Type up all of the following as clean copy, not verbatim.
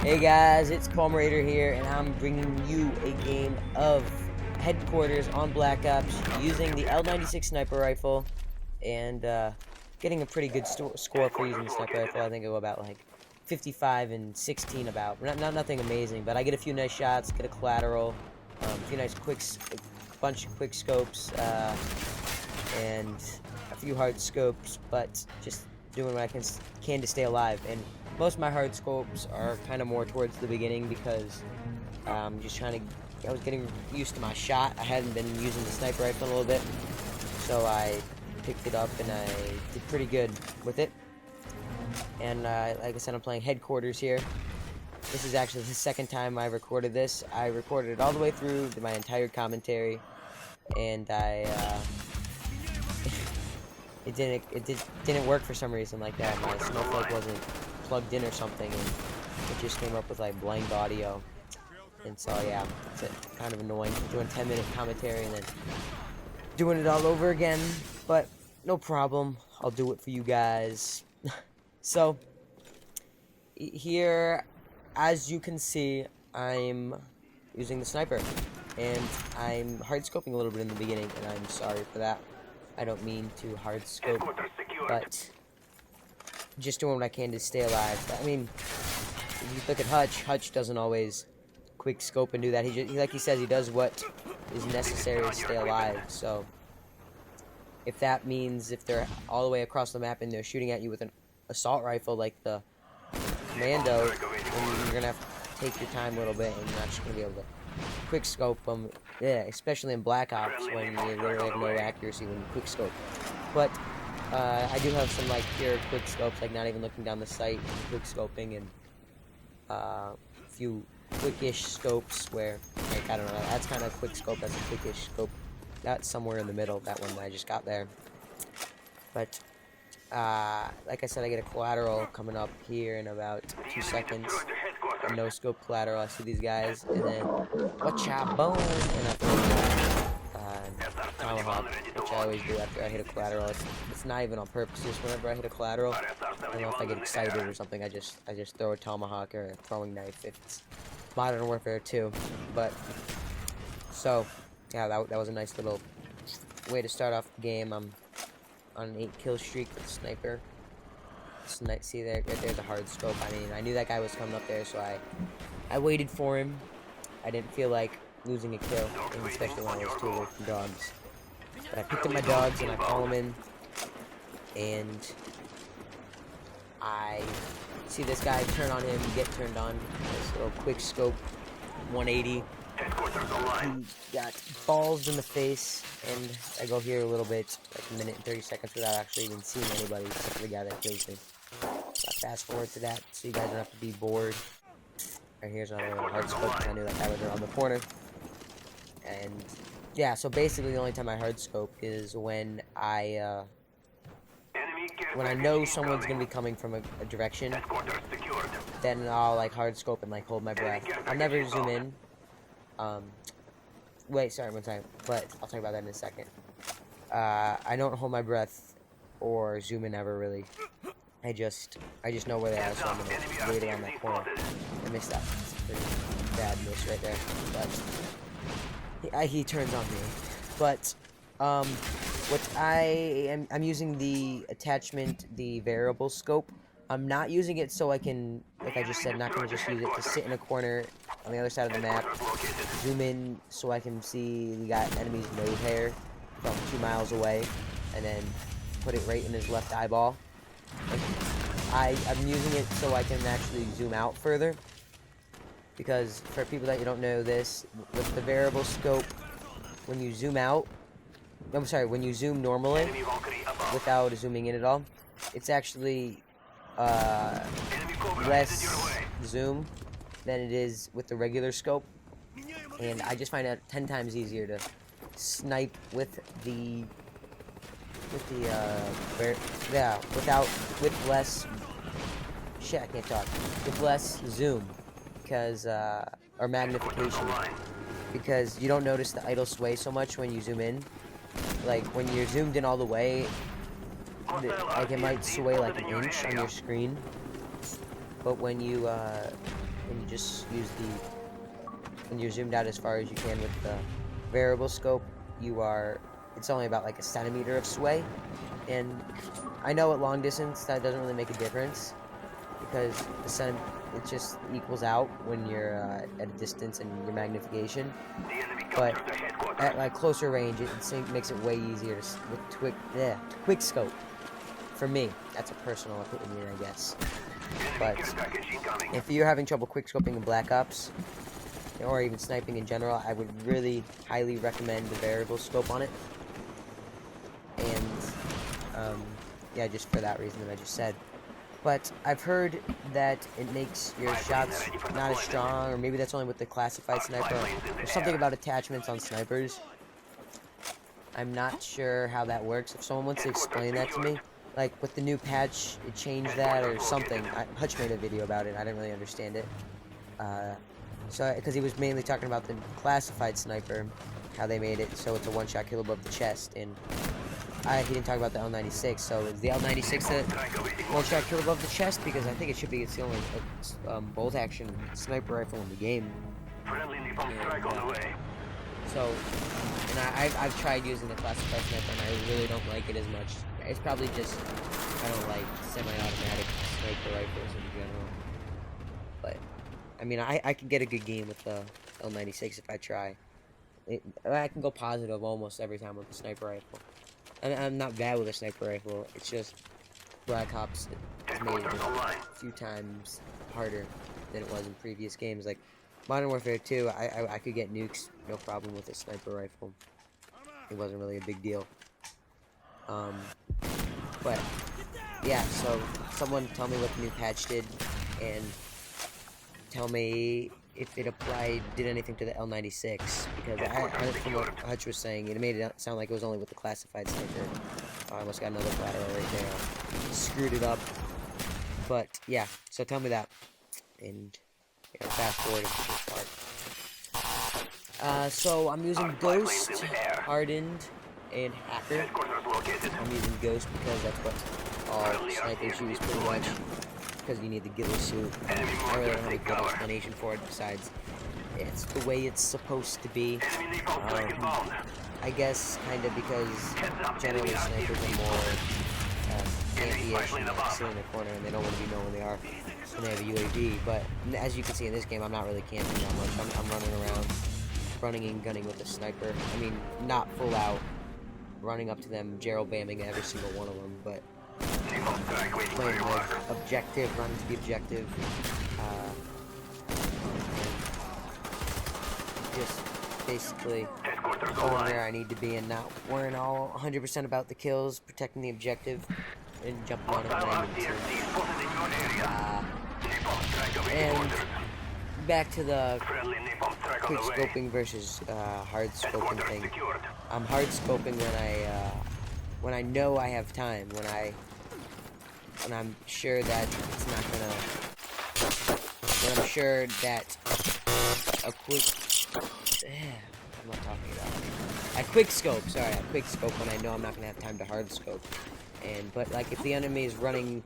Hey guys, it's Palm Raider here, and I'm bringing you a game of Headquarters on Black Ops using the L96 sniper rifle, and getting a pretty good score for using the sniper rifle. I think I go about like 55 and 16 about. Not nothing amazing, but I get a few nice shots, get a collateral, a few nice bunch of quick scopes, and a few hard scopes, but just doing what I can to stay alive. And most of my hard scopes are kind of more towards the beginning because just trying to. I was getting used to my shot. I hadn't been using the sniper rifle in a little bit, so I picked it up and I did pretty good with it. And like I said, I'm playing Headquarters here. This is actually the second time I recorded this. I recorded it all the way through my entire commentary, and it didn't work for some reason like that. My snowflake wasn't plugged in or something, and it just came up with like blank audio. And so yeah, it's kind of annoying doing 10-minute commentary and then doing it all over again. But no problem, I'll do it for you guys. So here, as you can see, I'm using the sniper, and I'm hard scoping a little bit in the beginning, and I'm sorry for that. I don't mean to hard scope, but just doing what I can to stay alive. I mean, if you look at Hutch doesn't always quick scope and do that. He like he says, he does what is necessary to stay alive. So if that means if they're all the way across the map and they're shooting at you with an assault rifle like the Commando, then you're gonna have to take your time a little bit, and you're not just gonna be able to quick scope them. Yeah, especially in Black Ops when you literally have no accuracy when you quick scope. But I do have some like pure quick scopes, like not even looking down the sight, quick scoping, and a few quickish scopes where, like, I don't know, that's kind of a quick scope, that's a quickish scope. That's somewhere in the middle, that one that I just got there. But like I said, I get a collateral coming up here in about 2 seconds. A no scope collateral. I see these guys, and then whatcha boom, and I throw tomahawk, which I always do after I hit a collateral. It's not even on purpose. Just whenever I hit a collateral, I don't know if I get excited or something. I just throw a tomahawk or a throwing knife if it's Modern Warfare 2. But so yeah, that was a nice little way to start off the game. I'm on an 8-kill streak with a sniper. See there, right there's a hard scope. I mean, I knew that guy was coming up there, so I waited for him. I didn't feel like losing a kill, and especially when I was 2 away from dogs. But I picked up my dogs and I call them in, and I see this guy turn on him, get turned on. This little quick scope, 180. He got balls in the face, and I go here a little bit, like a minute and 30 seconds without actually even seeing anybody except for the guy that kills me. So I fast forward to that so you guys don't have to be bored. Right here's another little hard scope because I knew that guy was around the corner. And yeah, so basically the only time I hard scope is when I know someone's gonna be coming from a direction. Then I'll like hard scope and like hold my breath. I'll never zoom in. Wait, sorry, one time, but I'll talk about that in a second. I don't hold my breath or zoom in ever, really. I just know where they are, so I'm gonna wait around that corner. I missed that. It's a pretty bad miss right there, but he turns on me. But I'm using the attachment, the variable scope. I'm not using it so I can, like I just said, not gonna just use it to sit in a corner on the other side of the map, zoom in so I can see the enemy's nose hair from 2 miles away, and then put it right in his left eyeball. Like, I'm using it so I can actually zoom out further, because for people that you don't know this, with the variable scope, when you zoom out, when you zoom normally, without zooming in at all, it's actually less zoom than it is with the regular scope, and I just find it 10 times easier to snipe with less zoom, because or magnification, because you don't notice the idle sway so much when you zoom in. Like when you're zoomed in all the way, like it might sway like an inch on your screen, but when you when you just use when you're zoomed out as far as you can with the variable scope, it's only about like a centimeter of sway, and I know at long distance that doesn't really make a difference because it just equals out when you're at a distance and your magnification, but at like closer range it makes it way easier with quick scope. For me, that's a personal opinion, I guess. But if you're having trouble quickscoping in Black Ops, or even sniping in general, I would really highly recommend the variable scope on it. And yeah, just for that reason that I just said. But I've heard that it makes your shots not as strong, or maybe that's only with the classified sniper. There's something about attachments on snipers. I'm not sure how that works. If someone wants to explain that to me, like with the new patch, it changed that or something. Hutch made a video about it. I didn't really understand it. Because he was mainly talking about the classified sniper, how they made it so it's a one-shot kill above the chest, and he didn't talk about the L96. So is the L96 the one-shot kill above the chest? Because I think it should be. It's the only bolt-action sniper rifle in the game. And I've tried using the classified sniper, and I really don't like it as much. It's probably just I don't like semi-automatic sniper rifles in general. But I mean, I could get a good game with the L96 if I try. I can go positive almost every time with the sniper rifle. And I'm not bad with a sniper rifle. It's just Black Ops has made it a few times harder than it was in previous games. Like Modern Warfare 2, I could get nukes no problem with a sniper rifle. It wasn't really a big deal. But yeah, so someone tell me what the new patch did, and tell me if it did anything to the L96, because from what Hutch was saying, it made it sound like it was only with the classified sniper. I almost got another collateral right there. Screwed it up. But yeah, so tell me that, and fast forward into this part. So I'm using Ghost, Hardened, and Hacker. I'm using Ghost because that's what all snipers use pretty much, because you need the ghillie suit. I really don't have a good explanation for it besides it's the way it's supposed to be. I guess kind of because generally snipers are more campy-ish and sit in the corner and they don't want to be known where they are when they have a UAV. But as you can see in this game, I'm not really camping that much. I'm running around, running and gunning with a sniper. I mean, not full out running up to them, Gerald bamming every single one of them, but playing the objective, running to the objective, just basically going where I need to be and not worrying all 100% about the kills, protecting the objective, and jumping on it when I need to. And back to the quick scoping versus hard scoping thing. I'm hard scoping when I know I have time, when I'm sure that it's not gonna, when I'm sure that a quick, I'm not talking about, a quick scope when I know I'm not gonna have time to hard scope. But like if the enemy is running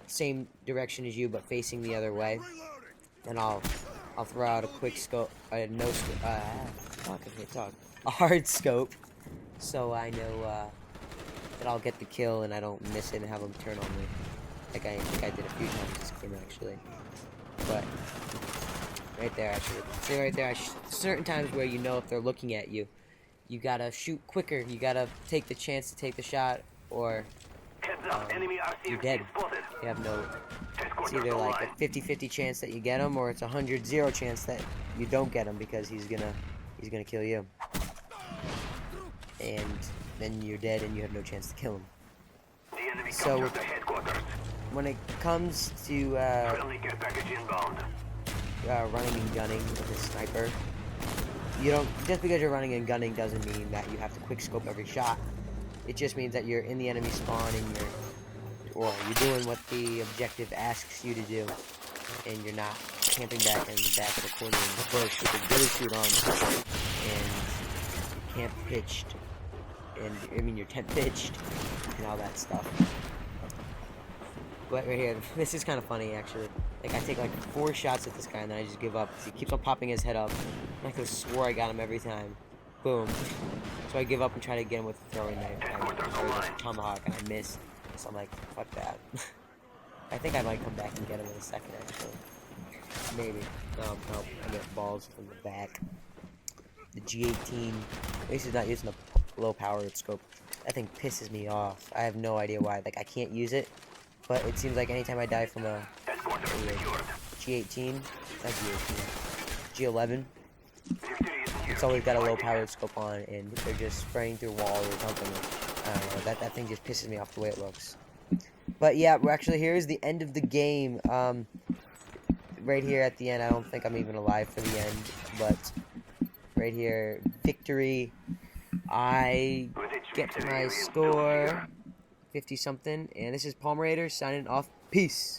same direction as you but facing the other way, then I'll throw out a quick scope, a hard scope, so I know that I'll get the kill and I don't miss it and have them turn on me, like I think I did a few times this game actually. But right there, certain times where you know if they're looking at you, you gotta shoot quicker. You gotta take the chance to take the shot, or you're dead. You have no. It's either like a 50-50 chance that you get him, or it's a 100-0 chance that you don't get him because he's gonna kill you, and then you're dead and you have no chance to kill him. So when it comes to running and gunning with a sniper, you don't, just because you're running and gunning doesn't mean that you have to quick scope every shot. It just means that you're in the enemy spawn and you're doing what the objective asks you to do, and you're not camping back in the back of the corner in the bush with a ghillie suit on, and camp pitched, and I mean your tent pitched, and all that stuff. But right here, this is kind of funny actually. Like I take like 4 shots at this guy and then I just give up because he keeps on popping his head up. I could have swore I got him every time. Boom. So I give up and try to get him with a throwing knife. Or with a tomahawk and I miss. So I'm like, fuck that. I think I might come back and get him in a second actually. Maybe. No, I get balls from the back. The G18. At least he's not using a low powered scope. That thing pisses me off. I have no idea why. Like I can't use it. But it seems like anytime I die from a G18, not G18, G11, it's always got a low powered scope on and they're just spraying through walls or something. I don't know, that thing just pisses me off the way it looks. But yeah, we're actually, here's the end of the game. Right here at the end, I don't think I'm even alive for the end, but right here, victory. I get my score, 50 something, and this is Palmerator signing off. Peace.